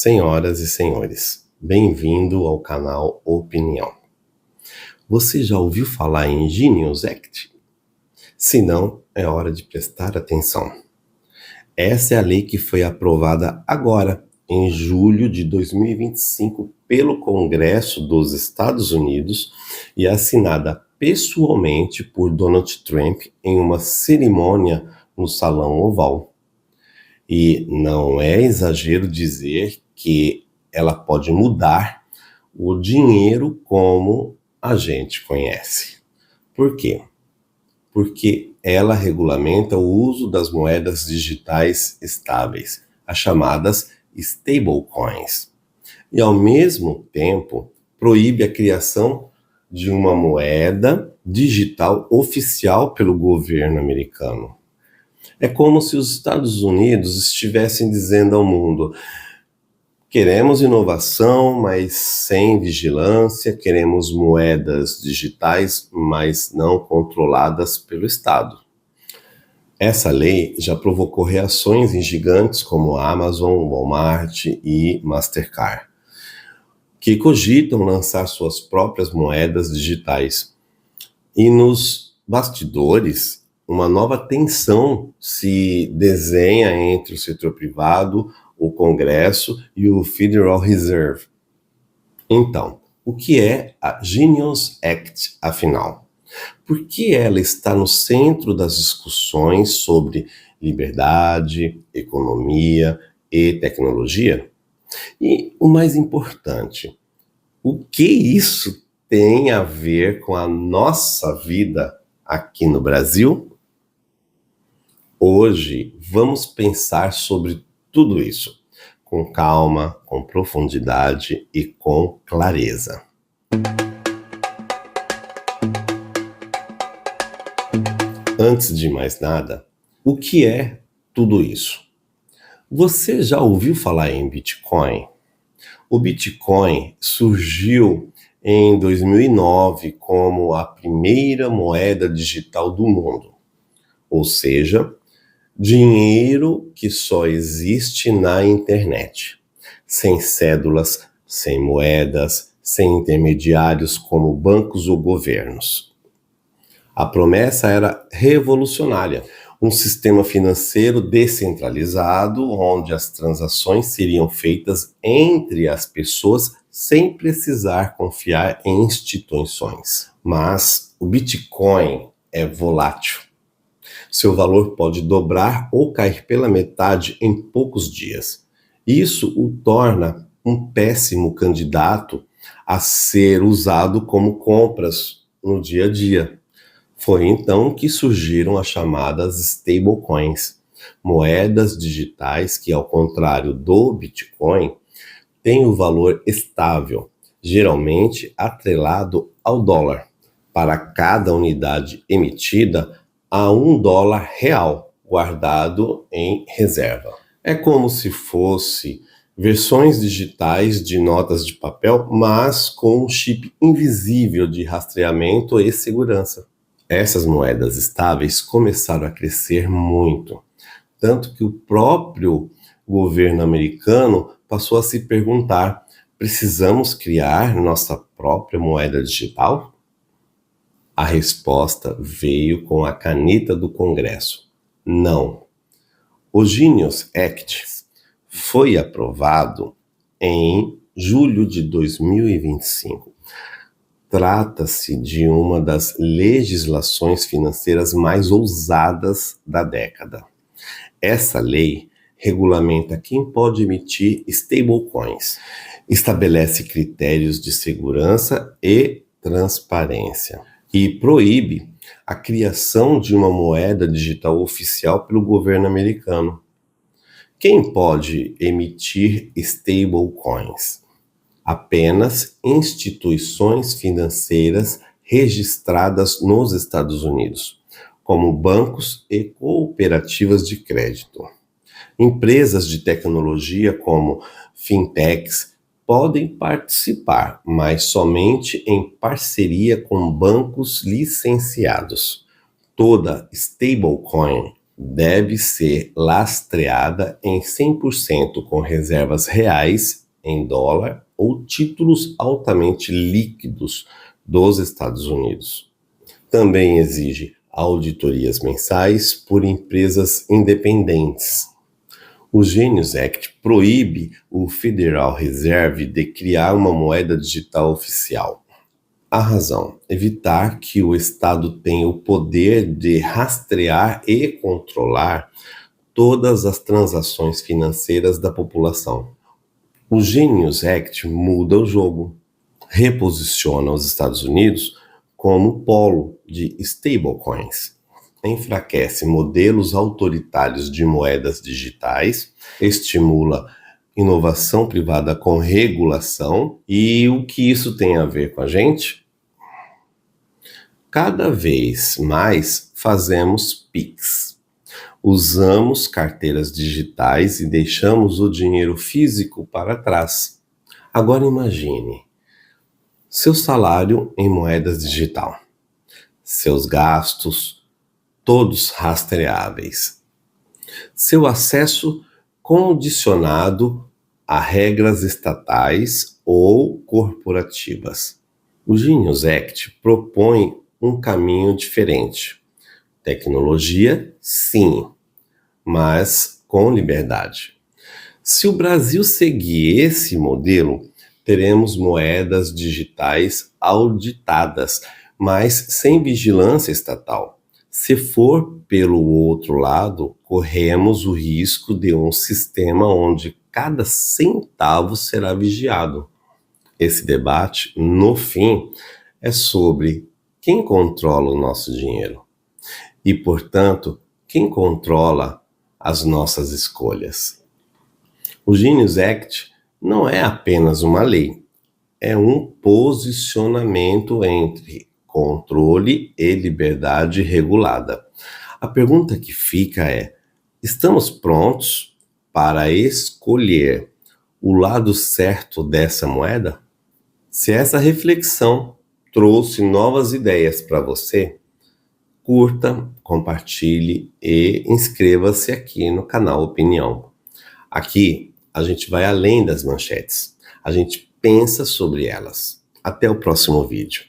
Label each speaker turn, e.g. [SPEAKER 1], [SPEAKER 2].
[SPEAKER 1] Senhoras e senhores, bem-vindo ao canal Opinião. Você já ouviu falar em Genius Act? Se não, é hora de prestar atenção. Essa é a lei que foi aprovada agora, em julho de 2025, pelo Congresso dos Estados Unidos e assinada pessoalmente por Donald Trump em uma cerimônia no Salão Oval. E não é exagero dizer que ela pode mudar o dinheiro como a gente conhece. Por quê? Porque ela regulamenta o uso das moedas digitais estáveis, as chamadas stablecoins, e ao mesmo tempo proíbe a criação de uma moeda digital oficial pelo governo americano. É como se os Estados Unidos estivessem dizendo ao mundo: queremos inovação, mas sem vigilância, queremos moedas digitais, mas não controladas pelo Estado. Essa lei já provocou reações em gigantes como Amazon, Walmart e Mastercard, que cogitam lançar suas próprias moedas digitais. E nos bastidores, uma nova tensão se desenha entre o setor privado, o Congresso e o Federal Reserve. Então, o que é a Genius Act, afinal? Por que ela está no centro das discussões sobre liberdade, economia e tecnologia? E o mais importante, o que isso tem a ver com a nossa vida aqui no Brasil? Hoje vamos pensar sobre tudo isso, com calma, com profundidade e com clareza. Antes de mais nada, o que é tudo isso? Você já ouviu falar em Bitcoin? O Bitcoin surgiu em 2009 como a primeira moeda digital do mundo, ou seja, dinheiro que só existe na internet, sem cédulas, sem moedas, sem intermediários como bancos ou governos. A promessa era revolucionária, um sistema financeiro descentralizado, onde as transações seriam feitas entre as pessoas sem precisar confiar em instituições. Mas o Bitcoin é volátil. Seu valor pode dobrar ou cair pela metade em poucos dias. Isso o torna um péssimo candidato a ser usado como compras no dia a dia. Foi então que surgiram as chamadas stablecoins, moedas digitais que, ao contrário do Bitcoin, têm o valor estável, geralmente atrelado ao dólar. Para cada unidade emitida, há $1 real guardado em reserva. É como se fosse versões digitais de notas de papel, mas com um chip invisível de rastreamento e segurança. Essas moedas estáveis começaram a crescer muito, tanto que o próprio governo americano passou a se perguntar: precisamos criar nossa própria moeda digital? A resposta veio com a caneta do Congresso: não. O Genius Act foi aprovado em julho de 2025. Trata-se de uma das legislações financeiras mais ousadas da década. Essa lei regulamenta quem pode emitir stablecoins, estabelece critérios de segurança e transparência e proíbe a criação de uma moeda digital oficial pelo governo americano. Quem pode emitir stablecoins? Apenas instituições financeiras registradas nos Estados Unidos, como bancos e cooperativas de crédito. Empresas de tecnologia como fintechs podem participar, mas somente em parceria com bancos licenciados. Toda stablecoin deve ser lastreada em 100% com reservas reais em dólar ou títulos altamente líquidos dos Estados Unidos. Também exige auditorias mensais por empresas independentes. O Genius Act proíbe o Federal Reserve de criar uma moeda digital oficial. A razão: evitar que o Estado tenha o poder de rastrear e controlar todas as transações financeiras da população. O Genius Act muda o jogo, reposiciona os Estados Unidos como polo de stablecoins, enfraquece modelos autoritários de moedas digitais, estimula inovação privada com regulação. E o que isso tem a ver com a gente? Cada vez mais fazemos PIX. Usamos carteiras digitais e deixamos o dinheiro físico para trás. Agora imagine seu salário em moedas digital, seus gastos todos rastreáveis, seu acesso condicionado a regras estatais ou corporativas. O Genius Act propõe um caminho diferente. Tecnologia, sim, mas com liberdade. Se o Brasil seguir esse modelo, teremos moedas digitais auditadas, mas sem vigilância estatal. Se for pelo outro lado, corremos o risco de um sistema onde cada centavo será vigiado. Esse debate, no fim, é sobre quem controla o nosso dinheiro e, portanto, quem controla as nossas escolhas. O Genius Act não é apenas uma lei, é um posicionamento entre controle e liberdade regulada. A pergunta que fica é: estamos prontos para escolher o lado certo dessa moeda? Se essa reflexão trouxe novas ideias para você, curta, compartilhe e inscreva-se aqui no canal Opinião. Aqui a gente vai além das manchetes, a gente pensa sobre elas. Até o próximo vídeo.